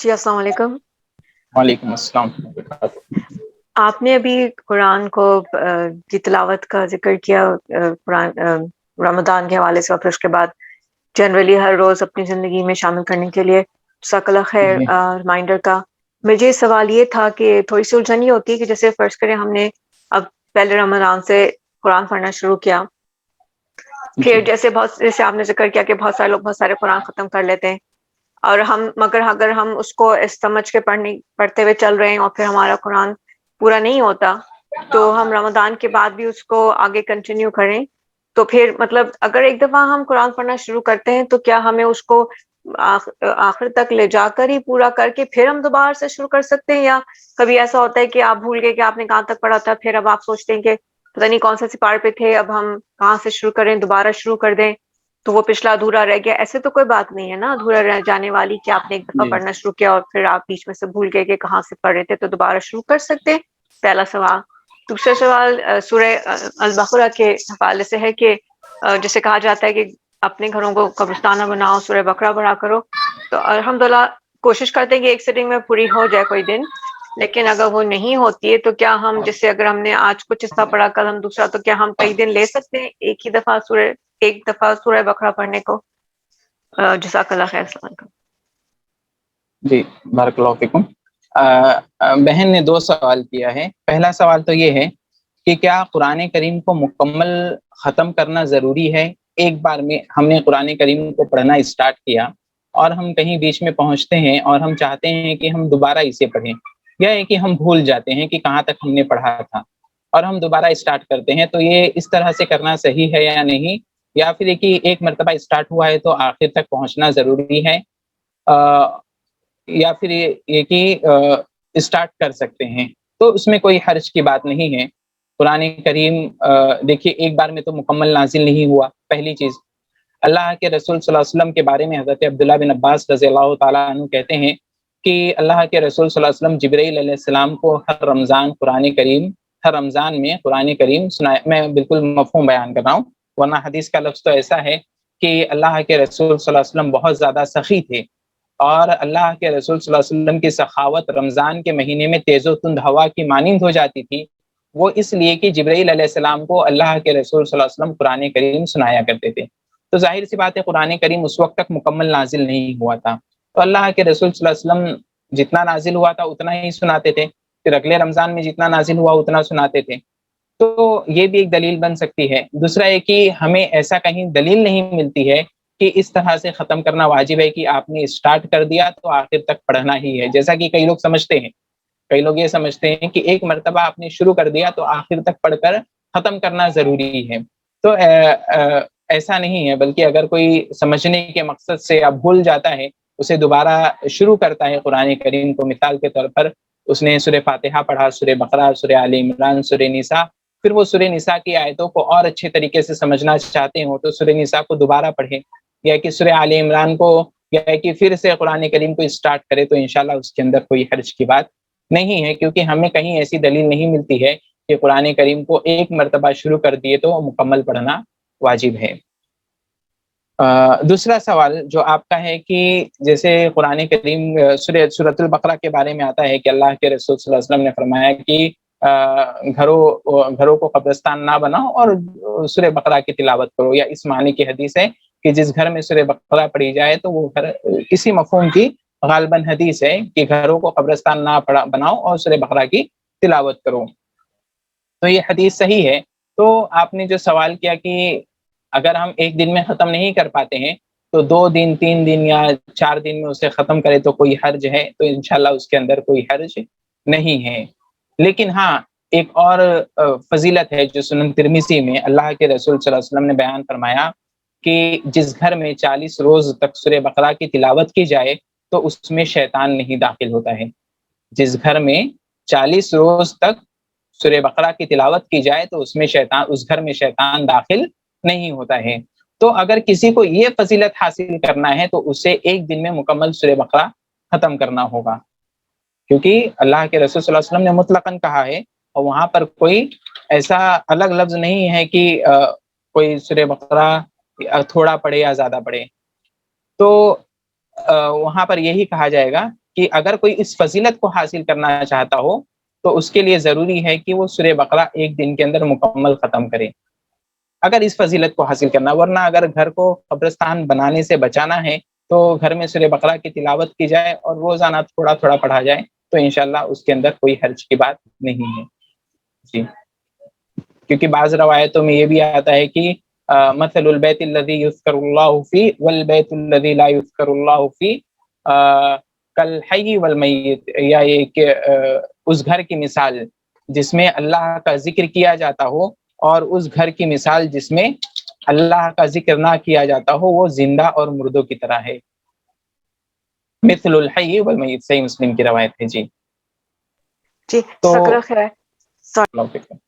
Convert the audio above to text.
جی السلام علیکم. وعلیکم السلام. آپ نے ابھی قرآن کو کی تلاوت کا ذکر کیا قرآن رمضان کے حوالے سے، اور پھر اس کے بعد جنرلی ہر روز اپنی زندگی میں شامل کرنے کے لیے جزاک اللہ خیر جی ریمائنڈر کا. مجھے سوال یہ تھا کہ تھوڑی سی الجھن یہ ہوتی ہے کہ جیسے فرض کریں ہم نے اب پہلے رمضان سے قرآن پڑھنا شروع کیا، پھر جی جیسے آپ نے ذکر کیا کہ بہت سارے لوگ بہت سارے قرآن ختم کر لیتے ہیں، اور مگر اگر ہم اس کو سمجھ کے پڑھتے ہوئے چل رہے ہیں اور پھر ہمارا قرآن پورا نہیں ہوتا، تو ہم رمضان کے بعد بھی اس کو آگے کنٹینیو کریں، تو پھر مطلب اگر ایک دفعہ ہم قرآن پڑھنا شروع کرتے ہیں تو کیا ہمیں اس کو آخر تک لے جا کر ہی پورا کر کے پھر ہم دوبارہ سے شروع کر سکتے ہیں، یا کبھی ایسا ہوتا ہے کہ آپ بھول گئے کہ آپ نے کہاں تک پڑھا تھا، پھر اب آپ سوچتے ہیں کہ پتہ نہیں کون سے سپارے پہ تھے، اب ہم کہاں سے شروع کریں، دوبارہ شروع کر دیں تو وہ پچھلا ادھورا رہ گیا؟ ایسے تو کوئی بات نہیں ہے نا ادھورا رہ جانے والی کہ آپ نے ایک دفعہ جی پڑھنا شروع کیا اور پھر آپ بیچ میں سے بھول گئے کہ کہاں سے پڑھ رہے تھے، تو دوبارہ شروع کر سکتے ہیں. پہلا سوال. دوسرا سوال سورہ البقرہ کے حوالے سے ہے کہ جسے کہا جاتا ہے کہ اپنے گھروں کو قبرستانہ بناؤ، سورہ بقرہ پڑھا کرو، تو الحمدللہ کوشش کرتے ہیں کہ ایک سیٹنگ میں پوری ہو جائے کوئی دن، لیکن اگر وہ نہیں ہوتی ہے تو کیا ہم جیسے اگر ہم نے آج کچھ حصہ پڑھا کل ہم دوسرا، تو کیا ہم کئی دن لے سکتے ہیں ایک دفعہ سورہ بقرہ پڑھنے کو؟ جزاک اللہ خیر. السلام علیکم. جی بارک اللہ فیکم. بہن نے 2 سوال کیا ہے. پہلا سوال تو یہ ہے کہ کیا قرآن کریم کو مکمل ختم کرنا ضروری ہے؟ ایک بار میں ہم نے قرآن کریم کو پڑھنا اسٹارٹ کیا اور ہم کہیں بیچ میں پہنچتے ہیں اور ہم چاہتے ہیں کہ ہم دوبارہ اسے پڑھیں، یا ہے کہ ہم بھول جاتے ہیں کہ کہاں تک ہم نے پڑھا تھا اور ہم دوبارہ اسٹارٹ کرتے ہیں، تو یہ اس طرح سے کرنا صحیح ہے یا نہیں؟ یا پھر کہ ایک مرتبہ اسٹارٹ ہوا ہے تو آخر تک پہنچنا ضروری ہے، یا پھر یہ کہ اسٹارٹ کر سکتے ہیں؟ تو اس میں کوئی حرج کی بات نہیں ہے. قرآن کریم دیکھیے ایک بار میں تو مکمل نازل نہیں ہوا. پہلی چیز، اللہ کے رسول صلی اللہ علیہ وسلم کے بارے میں حضرت عبداللہ بن عباس رضی اللہ تعالیٰ عنہ کہتے ہیں کہ اللہ کے رسول صلی اللہ علیہ وسلم جبرائیل علیہ السلام کو ہر رمضان میں قرآن کریم سنایا. میں بالکل مفہوم بیان کر رہا ہوں، ورنہ حدیث کا لفظ تو ایسا ہے کہ اللہ کے رسول صلی اللہ علیہ وسلم بہت زیادہ سخی تھے، اور اللہ کے رسول صلی اللہ علیہ وسلم کی سخاوت رمضان کے مہینے میں تیز و تند ہوا کی مانند ہو جاتی تھی. وہ اس لیے کہ جبرائیل علیہ السلام کو اللہ کے رسول صلی اللہ علیہ وسلم قرآن کریم سنایا کرتے تھے. تو ظاہر سی بات ہے قرآن کریم اس وقت تک مکمل نازل نہیں ہوا تھا، تو اللہ کے رسول صلی اللہ علیہ وسلم جتنا نازل ہوا تھا اتنا ہی سناتے تھے، پھر اگلے رمضان میں جتنا نازل ہوا اتنا سناتے تھے. تو یہ بھی ایک دلیل بن سکتی ہے. دوسرا ہے کہ ہمیں ایسا کہیں دلیل نہیں ملتی ہے کہ اس طرح سے ختم کرنا واجب ہے کہ آپ نے اسٹارٹ کر دیا تو آخر تک پڑھنا ہی ہے، جیسا کہ کئی لوگ سمجھتے ہیں. کئی لوگ یہ سمجھتے ہیں کہ ایک مرتبہ آپ نے شروع کر دیا تو آخر تک پڑھ کر ختم کرنا ضروری ہے. تو ایسا نہیں ہے، بلکہ اگر کوئی سمجھنے کے مقصد سے اب بھول جاتا ہے، اسے دوبارہ شروع کرتا ہے قرآن کریم کو، مثال کے طور پر اس نے سورہ فاتحہ پڑھا، سورہ بقرہ، سورہ آل عمران، سورہ نساء، پھر وہ سورہ نساء کی آیتوں کو اور اچھے طریقے سے سمجھنا چاہتے ہوں تو سورہ نساء کو دوبارہ پڑھیں، یا کہ سورہ آل عمران کو، یا کہ پھر سے قرآن کریم کو اسٹارٹ کرے، تو انشاءاللہ اس کے اندر کوئی حرج کی بات نہیں ہے، کیونکہ ہمیں کہیں ایسی دلیل نہیں ملتی ہے کہ قرآن کریم کو ایک مرتبہ شروع کر دیے تو مکمل پڑھنا واجب ہے. دوسرا سوال جو آپ کا ہے کہ جیسے قرآن کریم سورۃ البقرہ کے بارے میں آتا ہے کہ اللہ کے رسول صلی اللہ علیہ وسلم نے فرمایا کہ گھروں کو قبرستان نہ بناؤ اور سورہ بقرہ کی تلاوت کرو، یا اس معنی کی حدیث ہے کہ جس گھر میں سورہ بقرہ پڑھی جائے تو وہ گھر، اسی مفہوم کی غالباً حدیث ہے کہ گھروں کو قبرستان نہ بناؤ اور سورہ بقرہ کی تلاوت کرو. تو یہ حدیث صحیح ہے. تو آپ نے جو سوال کیا کہ اگر ہم ایک دن میں ختم نہیں کر پاتے ہیں تو 2 دن 3 دن یا 4 دن میں اسے ختم کرے تو کوئی حرج ہے؟ تو انشاءاللہ اس کے اندر کوئی حرج نہیں ہے. لیکن ہاں ایک اور فضیلت ہے جو سنن ترمذی میں اللہ کے رسول صلی اللہ علیہ وسلم نے بیان فرمایا کہ جس گھر میں 40 روز تک سورہ بقرہ کی تلاوت کی جائے تو اس میں شیطان نہیں داخل ہوتا ہے. جس گھر میں 40 روز تک سورہ بقرہ کی تلاوت کی جائے تو اس گھر میں شیطان داخل نہیں ہوتا ہے. تو اگر کسی کو یہ فضیلت حاصل کرنا ہے تو اسے ایک دن میں مکمل سورہ بقرہ ختم کرنا ہوگا، کیونکہ اللہ کے رسول صلی اللہ علیہ وسلم نے مطلقاً کہا ہے، اور وہاں پر کوئی ایسا الگ لفظ نہیں ہے کہ کوئی سورہ بقرہ تھوڑا پڑھے یا زیادہ پڑھے. تو وہاں پر یہی کہا جائے گا کہ اگر کوئی اس فضیلت کو حاصل کرنا چاہتا ہو تو اس کے لیے ضروری ہے کہ وہ سورہ بقرہ ایک دن کے اندر مکمل ختم کرے، اگر اس فضیلت کو حاصل کرنا، ورنہ اگر گھر کو قبرستان بنانے سے بچانا ہے تو گھر میں سورہ بقرہ کی تلاوت کی جائے اور روزانہ تھوڑا تھوڑا پڑھا جائے تو انشاءاللہ اس کے اندر کوئی حرج کی بات نہیں ہے جی۔ کیونکہ بعض روایتوں میں یہ بھی آتا ہے کہ مثل البیت الذی یذکر اللہ فی والبیت الذی لا یذکر اللہ فی کالحی والمیت، یا یہ کہ اس گھر کی مثال جس میں اللہ کا ذکر کیا جاتا ہو اور اس گھر کی مثال جس میں اللہ کا ذکر نہ کیا جاتا ہو وہ زندہ اور مردوں کی طرح ہے، مثل الحی والمیت، صحیح مسلم کی روایت ہے جی۔ جی تو جزاک اللہ خیر۔ اللہ حافظ۔